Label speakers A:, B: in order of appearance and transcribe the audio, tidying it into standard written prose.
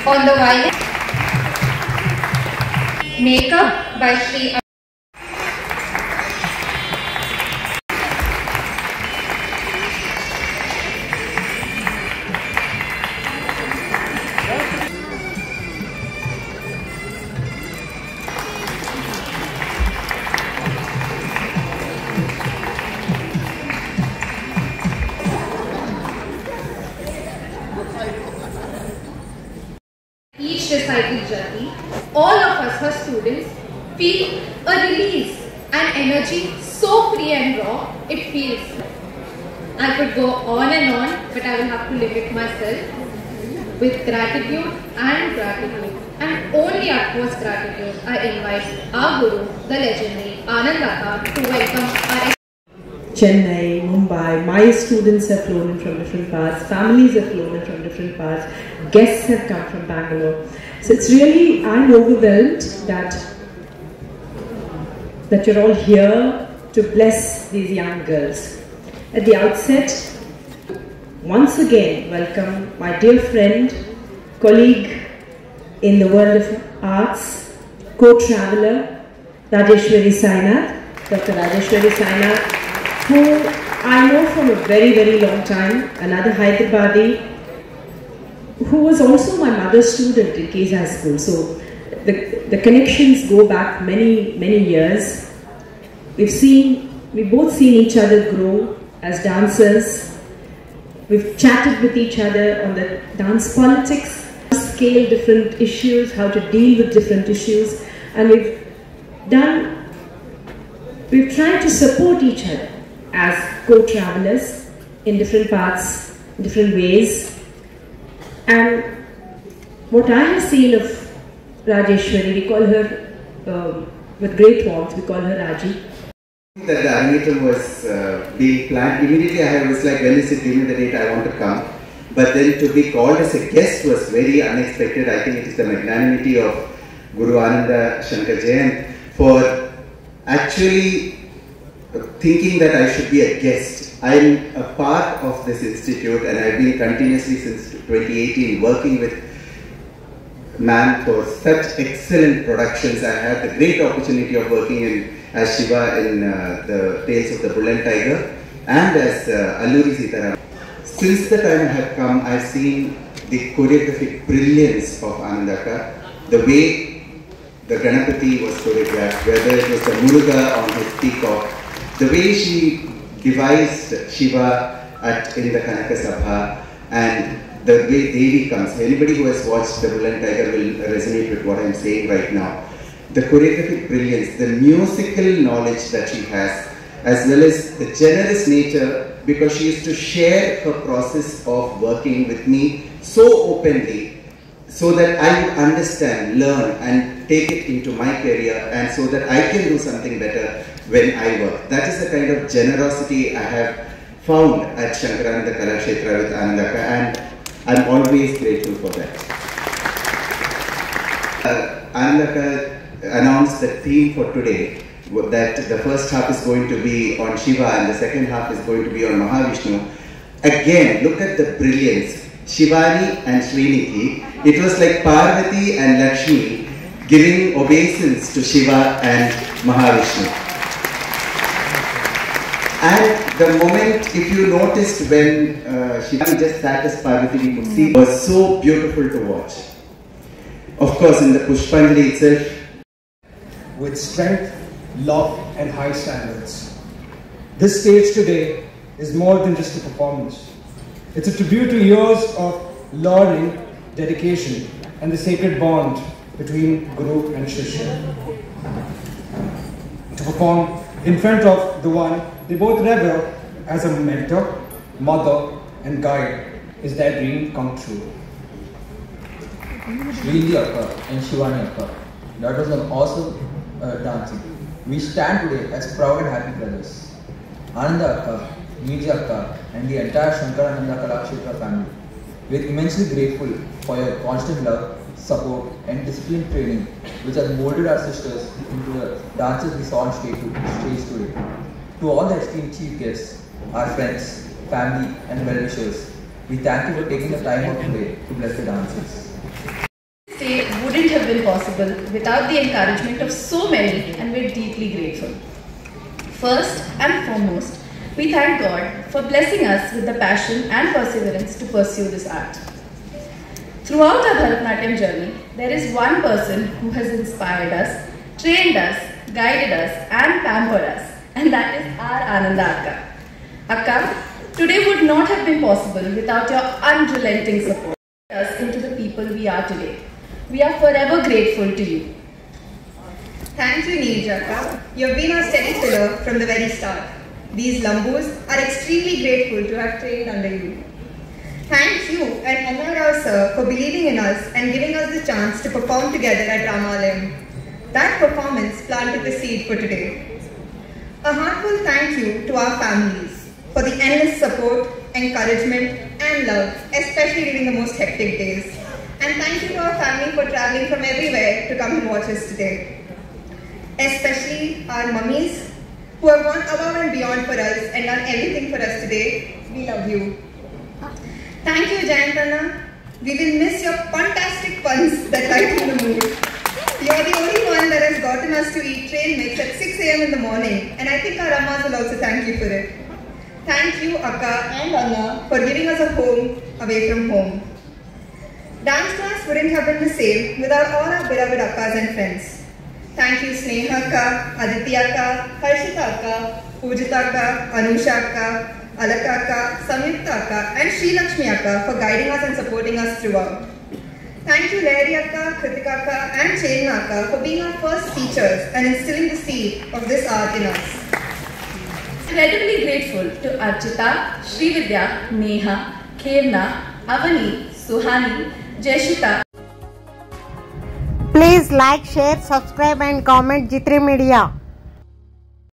A: On the violin, makeup by Sri. Each recital journey, all of us, her students, feel a release and energy so free and raw, it feels. I could go on, but I will have to limit myself with gratitude and gratitude. And only utmost gratitude, I invite our Guru, the legendary Anandaka, to welcome our
B: Chennai, Mumbai, my students have flown in from different parts, families have flown in from different parts, guests have come from Bangalore. So it's really, I'm overwhelmed that you're all here to bless these young girls. At the outset, once again welcome my dear friend, colleague in the world of arts, co-traveler, Rajeshwari Sainath, Dr. Rajeshwari Sainath, who I know from a very, very long time, another Hyderabadi, who was also my mother's student in Case High School. So the connections go back many, many years. We've both seen each other grow as dancers. We've chatted with each other on the dance politics, scale different issues, how to deal with different issues, and we've tried to support each other as co-travelers in different parts, different ways. And what I have seen of Rajeshwari, we call her, with great warmth, we call her Raji.
C: That the Arangetam was being planned, immediately I was like, when is it, give me the date, I want to come. But then to be called as a guest was very unexpected. I think it is the magnanimity of Guru Ananda Shankar Jain for actually thinking that I should be a guest. I'm a part of this institute and I've been continuously since 2018 working with ma'am for such excellent productions. I had the great opportunity of working as Shiva in the Tales of the Bull and Tiger and as Alluri Sitaram. Since the time I have come, I've seen the choreographic brilliance of Anandaka, the way the Ganapati was choreographed, whether it was the Muruga on his peacock, the way she devised Shiva in the Kanaka Sabha, and the way Devi comes. Anybody who has watched the Bull and Tiger will resonate with what I'm saying right now. The choreographic brilliance, the musical knowledge that she has, as well as the generous nature, because she used to share her process of working with me so openly, so that I would understand, learn and take it into my career, and so that I can do something better when I work. That is the kind of generosity I have found at Shankarananda Kalakshetra with Anandaka, and I'm always grateful for that. Anandaka announced the theme for today, that the first half is going to be on Shiva and the second half is going to be on Mahavishnu. Again, look at the brilliance. Shivani and Srinidhi, it was like Parvati and Lakshmi giving obeisance to Shiva and Mahavishnu. And the moment, if you noticed when Shivani just sat as Parvati, we could see, was so beautiful to watch. Of course, in the Pushpanjali itself,
D: with strength, love and high standards. This stage today is more than just a performance. It's a tribute to years of learning, dedication and the sacred bond between Guru and Shishya. To perform in front of the one they both revere as a mentor, mother and guide is their dream come true.
E: Srinidhi Akka and Shivani Akka, that was an awesome dancing. We stand today as proud and happy brothers. Ananda Akka, Niji Akka and the entire Shankarananda Kalakshetra family. We are immensely grateful for your constant love, support and disciplined training which has molded our sisters into the dancers we saw on stage today. To all the esteemed chief guests, our friends, family and well-wishers, we thank you for taking the time out today to bless the dancers.
F: wouldn't have been possible without the encouragement of so many, and we're deeply grateful. First and foremost, we thank God for blessing us with the passion and perseverance to pursue this art. Throughout our Bharatanatyam journey, there is one person who has inspired us, trained us, guided us and pampered us, and that is our Ananda Akka. Akka, today would not have been possible without your unrelenting support us into the people we are today. We are forever grateful to you.
G: Thank you, Neerja Akka. You have been our steady pillar from the very start. These Lambus are extremely grateful to have trained under you. Thank you and Anna Rao sir for believing in us and giving us the chance to perform together at Ramalayam. That performance planted the seed for today. A heartful thank you to our families for the endless support, encouragement and love, especially during the most hectic days. And thank you to our family for travelling from everywhere to come and watch us today. Especially our mummies who have gone above and beyond for us and done everything for us today. We love you. Thank you, Jayantana. We will miss your fantastic puns that lighten the mood. You are the only one that has gotten us to eat trail mix at 6 a.m. in the morning, and I think our Ammas will also thank you for it. Thank you, Akka and Anna, for giving us a home away from home. Dance class wouldn't have been the same without all our beloved Akkas and friends. Thank you, Sneha Akka, Aditya Akka, Harshita Akka, Pujita Akka, Anusha Akka, Alaka Akka, Samyukta Akka and Sri Lakshmi Akka for guiding us and supporting us throughout. Thank you Larry Akka, Kritika Akka and Chelna Akka for being our first teachers and instilling the seed of this art in us.
F: Incredibly grateful to Archita, Srividya, Neha, Khevna, Avani, Suhani, Jeshita.
H: Please like, share, subscribe and comment G3 Media.